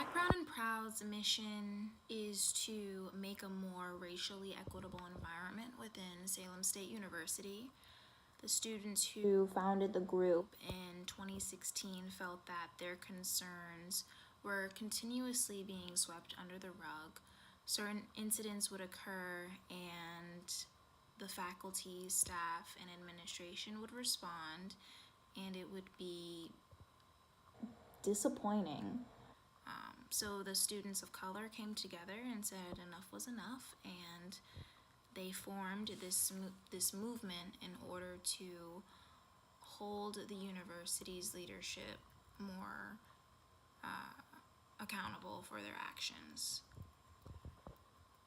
Black, Brown, and Proud's mission is to make a more racially equitable environment within Salem State University. The students who founded the group in 2016 felt that their concerns were continuously being swept under the rug. Certain incidents would occur, and the faculty, staff, and administration would respond, and it would be disappointing. So the students of color came together and said enough was enough, and they formed this movement in order to hold the university's leadership more accountable for their actions.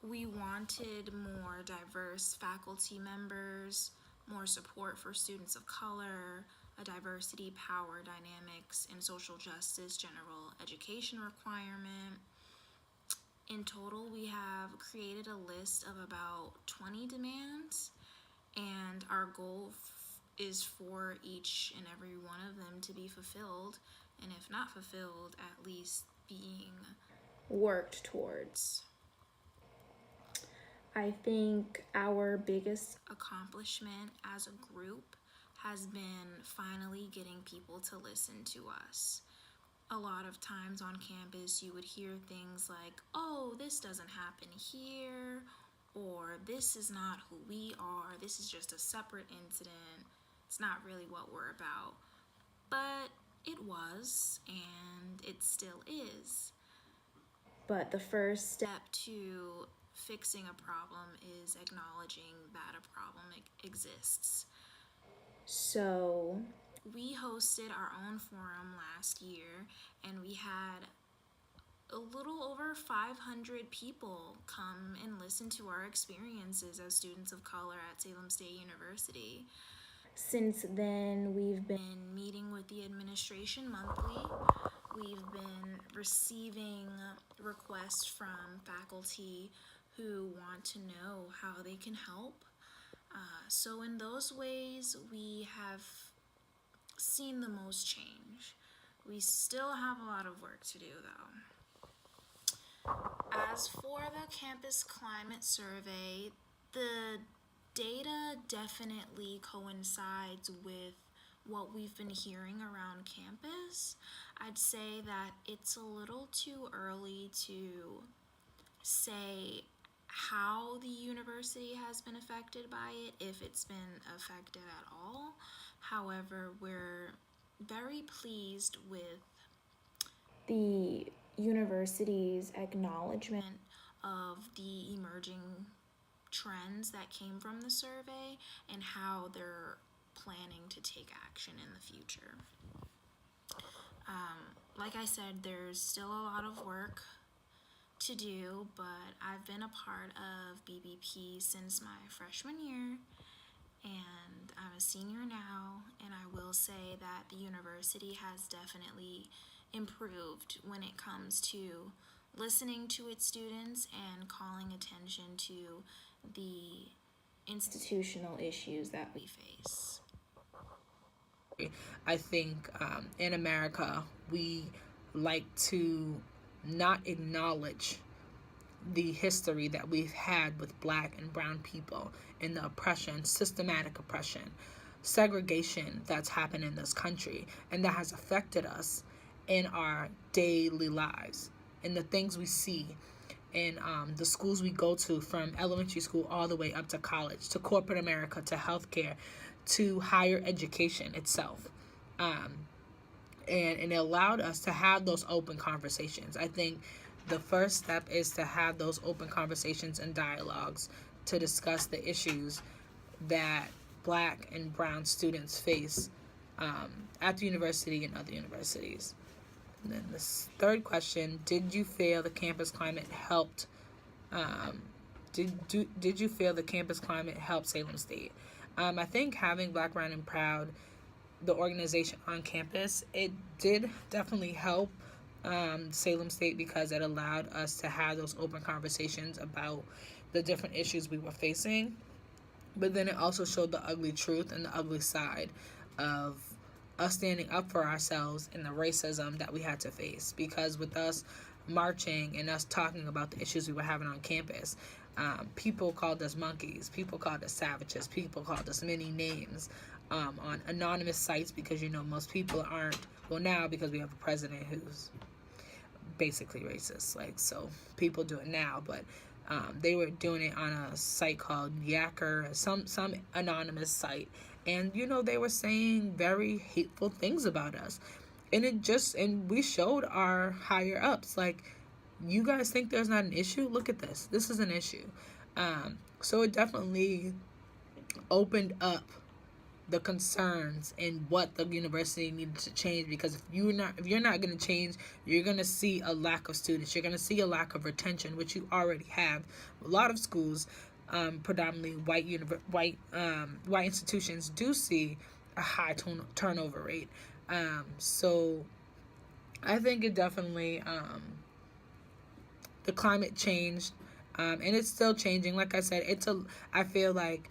We wanted more diverse faculty members, more support for students of color, a diversity, power dynamics, and social justice general education requirement. In total, we have created a list of about 20 demands, and our goal is for each and every one of them to be fulfilled, and if not fulfilled, at least being worked towards. I think our biggest accomplishment as a group has been finally getting people to listen to us. A lot of times on campus, you would hear things like, oh, this doesn't happen here, or this is not who we are, this is just a separate incident, it's not really what we're about. But it was, and it still is. But the first step to fixing a problem is acknowledging that a problem exists. So we hosted our own forum last year, and we had a little over 500 people come and listen to our experiences as students of color at Salem State University. Since then, we've been meeting with the administration monthly. We've been receiving requests from faculty who want to know how they can help. So in those ways, we have seen the most change. We still have a lot of work to do, though. As for the campus climate survey, the data definitely coincides with what we've been hearing around campus. I'd say that it's a little too early to say how the university has been affected by it, if it's been affected at all. However, we're very pleased with the university's acknowledgement of the emerging trends that came from the survey and how they're planning to take action in the future. Like I said, there's still a lot of work to do, but I've been a part of BBP since my freshman year, and I'm a senior now, and I will say that the university has definitely improved when it comes to listening to its students and calling attention to the institutional issues that we face. I think in America, we like to not acknowledge the history that we've had with Black and brown people and the oppression, systematic oppression, segregation that's happened in this country, and that has affected us in our daily lives and the things we see in the schools we go to, from elementary school all the way up to college, to corporate America, to healthcare, to higher education itself. And it allowed us to have those open conversations. I think the first step is to have those open conversations and dialogues to discuss the issues that Black and brown students face at the university and other universities. And then the third question: did you feel the campus climate helped? Did you feel the campus climate helped Salem State? I think having Black, Brown, and Proud, the organization on campus, it did definitely help Salem State, because it allowed us to have those open conversations about the different issues we were facing. But then it also showed the ugly truth and the ugly side of us standing up for ourselves and the racism that we had to face. Because with us marching and us talking about the issues we were having on campus, people called us monkeys, people called us savages, people called us many names on anonymous sites, because most people aren't, well, now because we have a president who's basically racist, like, so people do it now, but they were doing it on a site called Yacker, some anonymous site, and they were saying very hateful things about us, and we showed our higher ups, like, you guys think there's not an issue? Look at this. This is an issue. So it definitely opened up the concerns and what the university needed to change, because if you're not going to change, you're going to see a lack of students, you're going to see a lack of retention, which you already have. A lot of schools, predominantly white institutions, do see a high turnover rate. So I think it definitely the climate changed, and it's still changing. Like I said, I feel like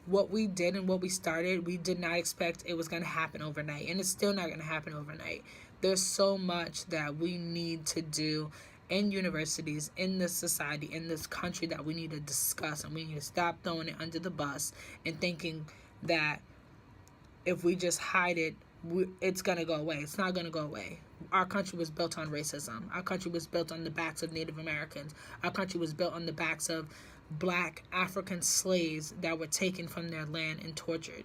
what we did and what we started, we did not expect it was going to happen overnight, and it's still not going to happen overnight. There's so much that we need to do in universities, in this society, in this country, that we need to discuss, and we need to stop throwing it under the bus and thinking that if we just hide it, it's going to go away. It's not going to go away. Our country was built on racism. Our country was built on the backs of Native Americans. Our country was built on the backs of Black African slaves that were taken from their land and tortured.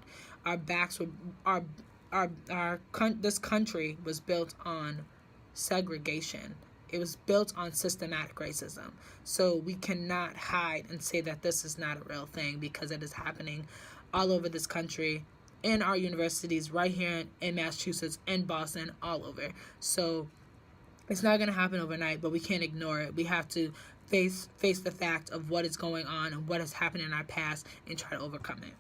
This country was built on segregation. It was built on systematic racism. So we cannot hide and say that this is not a real thing, because it is happening all over this country, in our universities, right here in Massachusetts and Boston, all over. So it's not going to happen overnight, but we can't ignore it. We have to face the fact of what is going on and what has happened in our past and try to overcome it.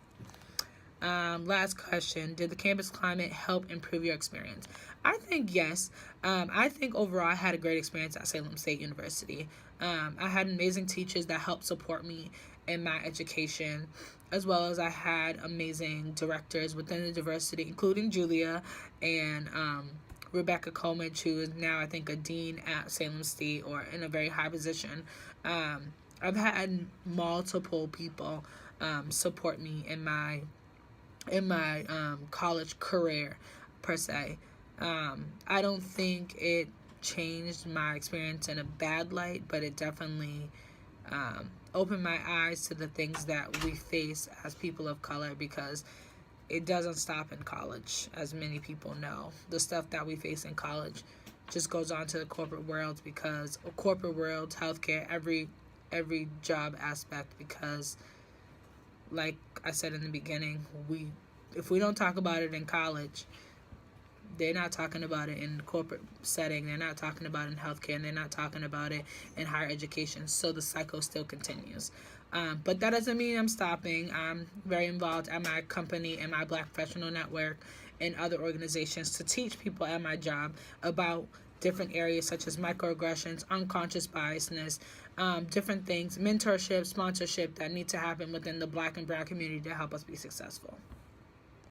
Last question. Did the campus climate help improve your experience? I think yes. I think overall I had a great experience at Salem State University. I had amazing teachers that helped support me in my education, as well as I had amazing directors within the university, including Julia and Rebecca Coleman, who is now, I think, a dean at Salem State, or in a very high position. I've had multiple people support me in my college career, per se. I don't think it changed my experience in a bad light, but it definitely opened my eyes to the things that we face as people of color, because it doesn't stop in college, as many people know. The stuff that we face in college just goes on to the corporate world, because corporate world, healthcare, every job aspect, because like I said in the beginning, if we don't talk about it in college, they're not talking about it in the corporate setting, they're not talking about it in healthcare, and they're not talking about it in higher education. So the cycle still continues. But that doesn't mean I'm stopping. I'm very involved at my company and my Black Professional Network and other organizations to teach people at my job about different areas such as microaggressions, unconscious biasness, different things, mentorship, sponsorship that need to happen within the Black and Brown community to help us be successful.